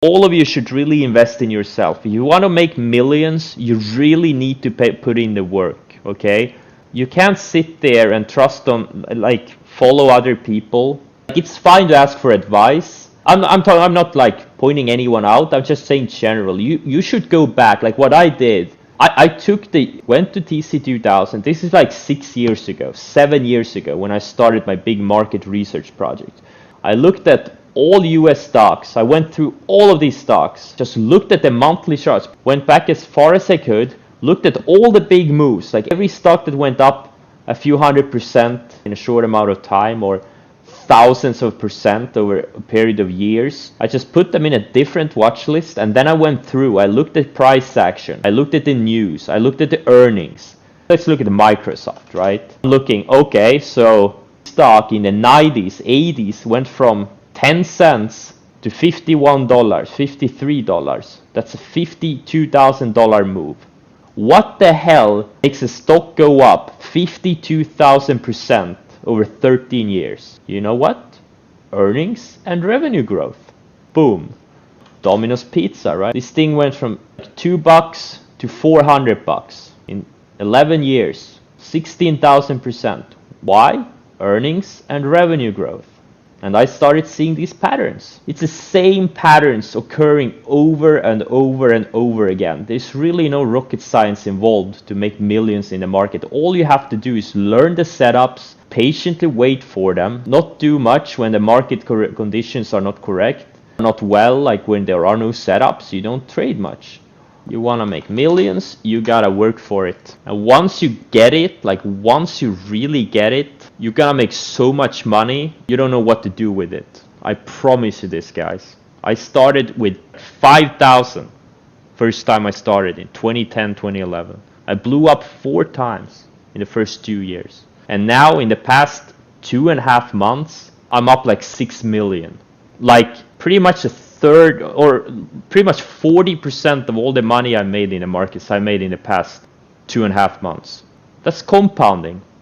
All of you should really invest in yourself. If you want to make millions, you really need to put in the work, okay? You can't sit there and trust on, like, follow other people. It's fine to ask for advice. I'm not like pointing anyone out. I'm just saying general. You should go back, like what I did. I went to TC2000. This is like 6 years ago, 7 years ago, when I started my big market research project. I looked at all US stocks. I went through all of these stocks, just looked at the monthly charts, went back as far as I could, looked at all the big moves, like every stock that went up a few 100% in a short amount of time, or thousands of percent over a period of years. I just put them in a different watch list, and then I went through. I looked at price action, I looked at the news, I looked at the earnings. Let's look at Microsoft, right? Looking, okay, so stock in the 90s, 80s went from 10 cents to $51, $53. That's a $52,000 move. What the hell makes a stock go up 52,000% over 13 years? You know what? Earnings and revenue growth. Boom. Domino's Pizza, right? This thing went from $2 to $400 in 11 years. 16,000%. Why? Earnings and revenue growth. And I started seeing these patterns. It's the same patterns occurring over and over and over again. There's really no rocket science involved to make millions in the market. All you have to do is learn the setups, patiently wait for them, not do much when the market conditions are not correct, not well, like when there are no setups, you don't trade much. You want to make millions, you gotta work for it. And once you get it, like once you really get it, you're gonna make so much money, you don't know what to do with it. I promise you this, guys. I started with 5,000 first time I started in 2010, 2011. I blew up 4 times in the first 2 years. And now in the past 2.5 months, I'm up like 6 million. Like pretty much a third, or pretty much 40% of all the money I made in the markets I made in the past 2.5 months. That's compounding.